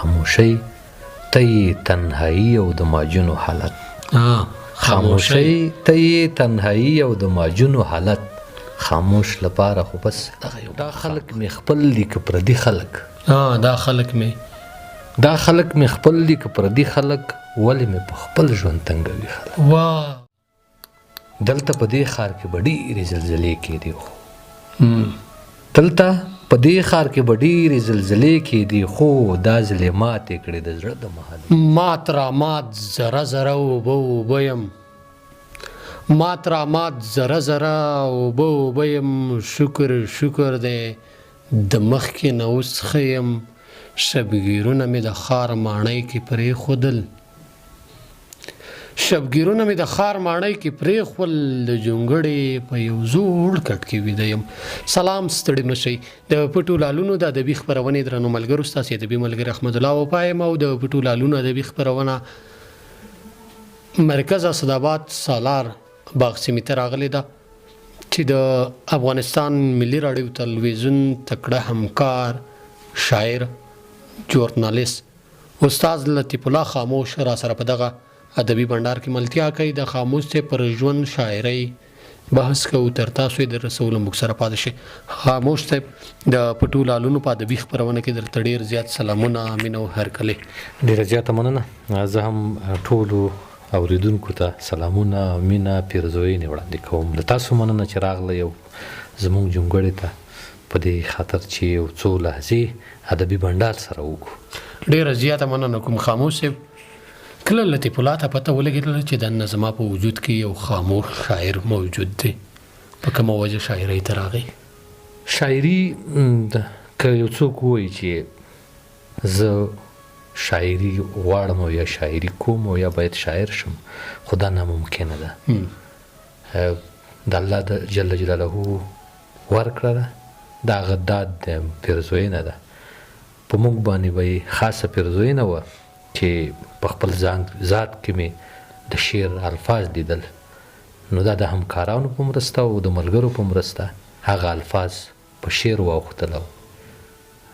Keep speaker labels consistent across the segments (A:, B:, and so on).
A: خاموشۍ ته یې تنهایی او د ماجونو حالت خاموشۍ ته یې تنهایی او د ماجونو حالت خاموش لپاره خو بس دغه یو دا خلک مې خپل دي که پردي خلک
B: دا خلک
A: مې خپل دي که پردي خلک ولې مې په خپل ژوند تنګوي خلک دلته په دې ښار کې به ډېرې زلزلې کېدې خو دا زلې ماتې کړې د زړه د محل
B: مات را مات ذره ذره اوبه یم مات را مات ذره ذره اوبه یم شکر دی د مخکې نه اوس ښه یم شبګیرونه مې د ښار ماڼۍ کې پرېښودل د جونګړې په یو زوړ کټ کې ویده یم. سلام، ستړي مشئ. د پټو لالونو د ادبي خپرونې درنو ملګرو، ستاسې ادبي ملګری احمد الله وفا یم او د پټو لالونو ادبي خپرونه مرکز اسداباد سالار باغ سیمې ته راغلې ده چې د افغانستان ملي راډیو تلویزیون تکړه همکار شاعر ژورنالیست استاد لطیف الله خاموش را سره په دغه ادبي بندر کې ملتیا کوي. د خاموش ته پر ژوند شاعرۍ بحث کوو، تر تاسو د رسول موږ سره پاتې شي. خاموش ته د پټو لالونو په ادبي خپرونه کې درته ډېر زیات سلامونه، مینه او هرکلی.
A: ډېره زیاته مننه. زه هم ټولو اوریدونکو ته سلامونه، مینه، پیرزوینې وړاندې کوم. له تاسو مننه چې راغلی او زموږ جونګړې ته په دې خاطر چې یو څو لحظې ادبي بندر سره وکړو.
B: ډېره زیاته مننه کوم خاموش صاحب. کله لطیف الله ته پته ولګېدله چې دننه زما په وجود کې یو خاموش شاعر موجود دی؟ په کومه وجه شاعرۍ ته راغی؟
A: شاعري که یو څوک ووایي چې زه شاعري غواړم او یا شاعري کوم او یا باید شاعر شم، خو دا ناممکنه ده. د الله جل جلاله ورکړه ده، د هغه داد پیرزوینه ده. په موږ باندې به یې خاصه پیرزوینه وه چې په خپل ذات کې مې د شعر الفاظ لیدل، نو دا د همکارانو په مرسته او د ملګرو په مرسته هغه الفاظ په شعر واوښتل او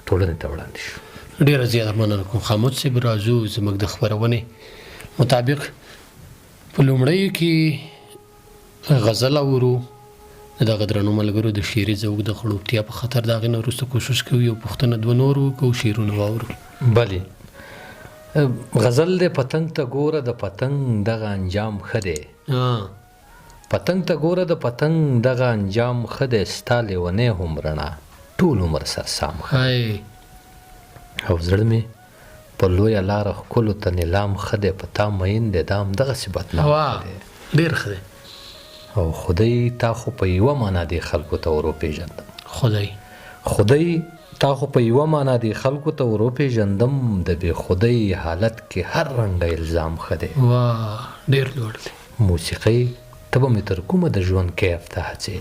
A: ټولنې ته وړاندې شو.
B: ډېره زیاته مننه کوم خاموش صاحب. راځو زموږ د خپرونې مطابق په لومړیو کې غزل اورو. د دغه درنو ملګرو د شعري ذوق د خړوبتیا په خاطر د هغې نه وروسته کوشش کوو یو پوښتنه دوه نور وکړو، شعرونه واورو.
A: بلې غزل دی: پتنګ ته ګوره د پتنګ دغه انجام ښه دی، پتنګ ته ګوره د پتنګ دغه انجام ښه دی، ستا لیونی هم رڼا ټول عمر سرسام ښه دی. او زړه مې په لویه لاره ښکلو ته نیلام ښه دی، په تا مین دی دا هم دغسې بدنام ښه دی.
B: ډېر ښه دی.
A: او خدای تا خو په یوه معنا دې خلکو ته وروپېژندم، خدای تا خو په یوه معنا دې خلکو ته وروپېژندم، د بې خدای حالت کې هر رنګه الزام ښه دی.
B: ډېر لوړ دی.
A: موسیقۍ ته به مې تر کومه د ژوند کیف ته هڅې،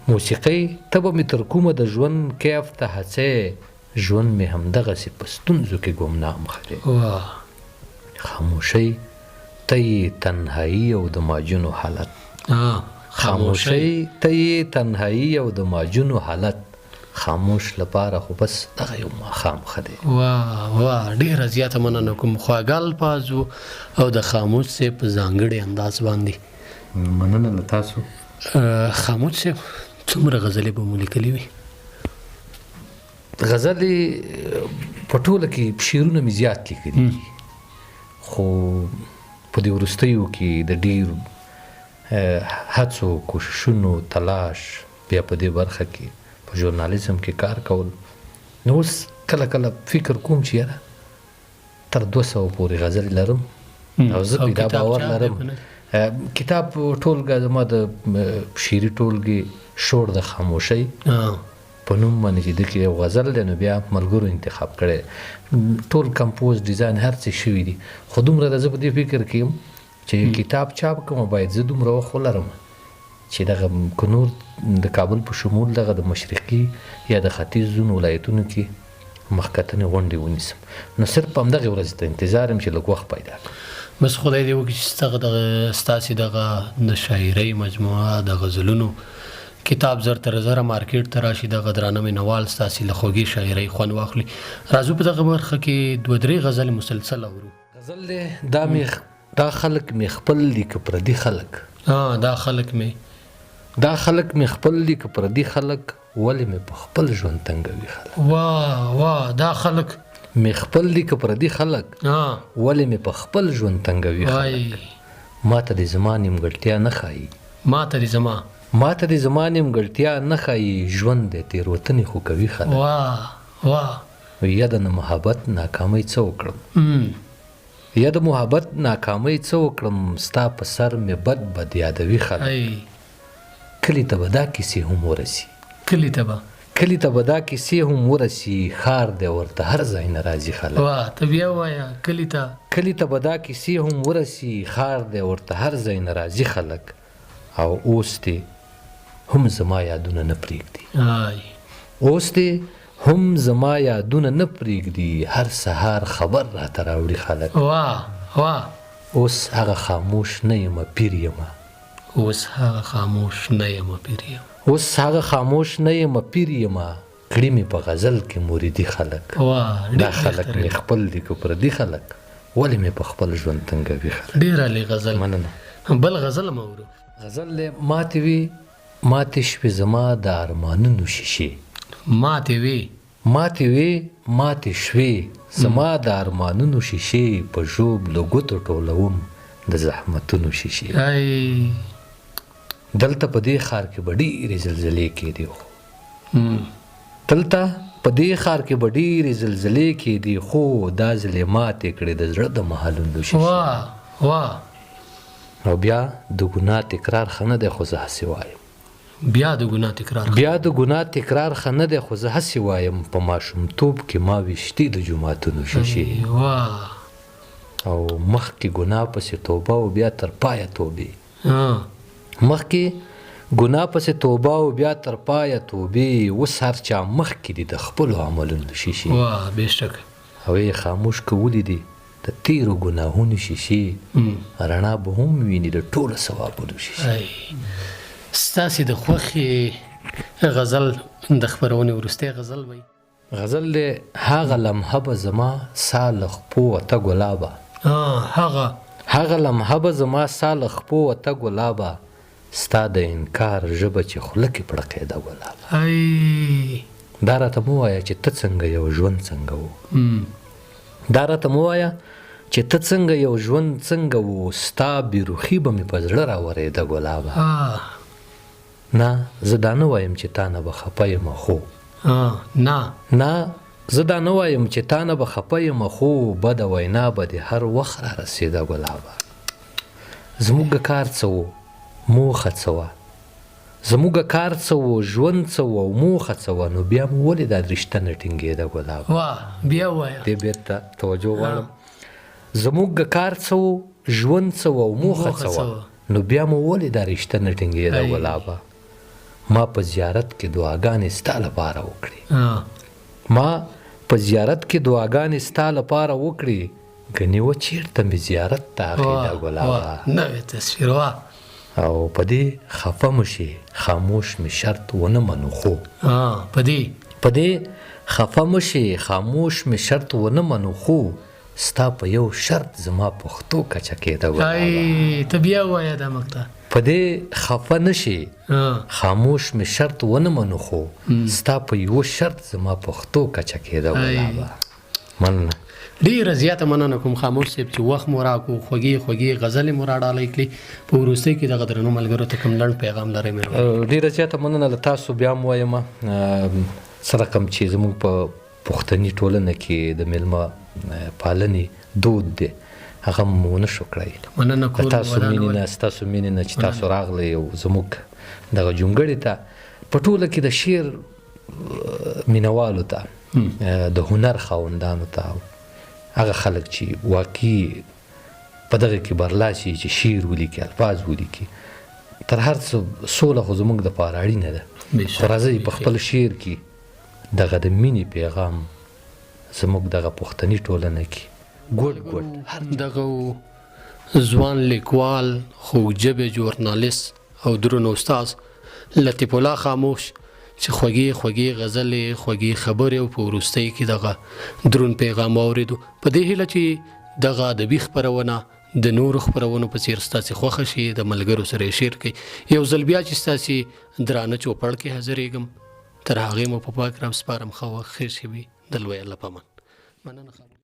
A: موسیقۍ ته به مې تر کومه د ژوند کیف ته هڅې، ژوند مې همدغسې په ستونزو کې ګمنام ښه دی. خاموشۍ ته یې تنهایی او د ماجونو حالت، خاموشۍ ته یې تنهایی او د ماجونو حالت، خاموش لپاره خو بس دغه یو ماښام ښه دی.
B: ډېره زیاته مننه کوم خواږه الفاظ او د خاموش صاحب په ځانګړي انداز باندې
A: مننه له تاسو.
B: خاموش صاحب څومره غزلې به مو لیکلي وي؟
A: غزلې په ټوله کې شعرونه مې زیات لیکلي دي، خو په دې وروستیو کې د ډېرو هڅو، کوششونو، تلاش، بیا په دې برخه کې په ژورنالیزم کې کار کول، نو اوس کله کله فکر کوم چې یاره تر 200 پورې غزلې لرم او زه پې دا باور لرم. کتاب ټولګه زما د شعري ټولګې شور د خاموشۍ په نوم باندې چې دکې یو غزل دی، نو بیا ملګرو انتخاب کړی، ټول کمپوز ډیزاین هر څه شوي دي، خو دومره د زه په دې فکر کې یم چې کتاب چاپ کوم باید زه دومره وخت ولرم چې دغه که نور د کابل په شمول دغه د مشرقي یا د ختیځ ځینو ولایتونو کې مخکتنې غونډې ونیسم، نو صرف په همدغې ورځې ته انتظار یم چې لږ وخت پیدا کړم.
B: بس خدای دې وکړي چې ستاسې دغه د شاعرۍ مجموعه د غزلونو کتاب زر تر زره مارکیټ ته راشي د غدرانه مینوال ستاسې له خوږې شاعرۍ خوند واخلي. راځو په دغه برخه کې 2-3 غزل مسلسل اورو.
A: غزل دی دا خلق می خپل دي که پردي خلق.
B: دا خلق می
A: خپل دي که پردي خلق، ولې مې په خپل ژوند تنګوي خلق.
B: واه دا خلق
A: می خپل دي که پردي خلق، ولې مې په خپل ژوند تنګوي خلق. ماته د زما نیمګړتیا نه ښایي، ماته د زما نیمګړتیا نه ښایي، ژوند د تېروتنې خو کوي خلق. یا د محبت ناکامۍ څه وکړم، یا د محبت ناکامۍ څه وکړم، ستا په سر مې بد یادوي خلق. کلي ته به دا کیسې هم ورسي، کلي ته به دا کیسې هم ورسي، ښار دی ورته هر ځای نه راځي خلک.
B: ته بیا ووایه
A: کلي ته به دا کیسې هم ورسي، ښار دی ورته هر ځای نه راځي خلک. او اوس دې هم زما یادونه نه پرېږدي، اوس دې هم زما یادونه نه پرېږدي، هر سهار خبر راته راوړي خلک. اوس هغه خاموش نه یمه پیر یمه،
B: اوس هغه خاموش نه یمه
A: پیر یمه، کړي مې په غزل کې موریدي خلک. دا خلک مې خپل دي که پردي خلک، ولې مې په خپل ژوند تنګوي خلک.
B: ډېر عالي غزل.
A: مننه.
B: بل غزل هم اورو.
A: غزل دی ماتې شوې زما د ارمانونو شیشې، ماتې شوې زما د ارمانونو شیشې، په ژوب له ګوتو ټولوم د زحمتونو شیشې. دلته په دې ښار کې به ډېرې زلزلې کېدې، دلته په دې ښار کې به ډېرې زلزلې کېدې، خو دا ځلې ماتې کړې د زړه د محلونو شیشې. او بیا د ګناه تکرار ښه نه دی، خو زه هسې وایم،
B: بیا د ګناه تکرار ښه نه دی، خو زه هسې وایم، په ماشومتوب کې ما ویشتي د جوماتونو شیشې. او مخکې ګناه پسې توبه او بیا تر پایه توبې، مخکې ګناه پسې توبه او بیا تر پایه توبې، اوس هر چا مخکې دي د خپلو عملونو شیشې. او یې خاموش کولی دي د تیرو ګناهونو شیشې، رڼا به هم ویني د ټولو ثوابونو شیشې. ستاسې د خوښې غزل د خپرونې وروستی غزل وی.
A: غزل دی هغه لمحه به زما سا له خپو وته ګلابه، هغه لمحه به زما سا له خپو وته ګلابه، ستا د انکار ژبه چې خوله کې پړقېده ګلابه. دا راته مه وایه چې ته څنګه یو ژوند څنګه و، دا راته مه وایه چې ته څنګه یو ژوند څنګه و، ستا بېروخي به مې په زړه راورېده ګلابه. نه زه دا نه وایم چې تا نه به خفه یم، خو نه زه دا نه وایم چې تا نه به خفه یم، خو بده وینا به دې هر وخت را رسېده ګلابه. زموږ کار څه و، موخه څه وه، زموږ کار څه و، ژوند څه و او موخه څه وه، نو بیا مو ولې دا رشته نه ټینګېده ګلابه.
B: بیا ووایه،
A: دې بیرته توجه غواړم. زموږ کار څه و، ژوند څه و او موخه څه وه، نو بیا مو ولې دا رشته نه ټینګېده ګلابه. ما په زیارت کې دعاګانې ستا لپاره وکړې، ما په زیارت کې دعاګانې ستا لپاره وکړې، ګنې و چېرته مې زیارت ته عقیده ګلابه.
B: نوې تصویر.
A: او په دې خفه مو شي، خاموش مې شرط ونه منو، خو په دې خفه مو شي، خاموش مې شرط ونه منو، خو ستا په یو شرط زما پښتو کچه کېده ګلابه.
B: ته بیا ووایه دا مقطع.
A: په دې خفه نه شي، خاموش مې شرط ونه منو، خو ستا په یو شرط زما پښتو کچه کېده ګلابه. مننه.
B: ډېره زیاته مننه کوم خاموش صاحب چې وخت مو راکړو، خوږې غزلې مو راډالۍ کړې. په وروستۍ کې دغه درنو ملګرو ته کوم لنډ پیغام لرئ؟
A: ډېره زیاته مننه له تاسو. بیا م وایم څه رقم چې زموږ په پښتني ټولنه کې د میلمه پالنې دود دی، هغه مو نه شو کړی.
B: مننه کوم
A: ستاسو مینې نه چې تاسو راغلی او زموږ دغه جونګړې ته، په ټوله کې د شعر مینوالو ته، د هنر خاوندانو ته، هغه خلک چې واقعي په دغه کې برلاسي چې شعر ولیکي، الفاظ ولیکي، تر هر څه سوله خو زموږ دپاره اړینه ده. خو راځئ په خپل شعر کې دغه د مینې پیغام زموږ دغه پښتني ټولنه کې ګوډ
B: دغه ځوان لیکوال، خوږ ژبې ژورنالیست او درون استاد لطیف الله خاموش چې خوږې غزلې خوږې خبرې او په وروستۍ کې دغه دروند پیغام واورېدو په دې هیله چې دغه ادبي خپرونه د نورو خپرونو په څیر ستاسې خوښه شي د ملګرو سره یې شیر کړئ یو ځل بیا چې ستاسې درانه چوپړ کې حاضرېږم تر هغې مو په پاک رب سپارم ښه وخت ښې شي وي د لوی الله په امان مننه.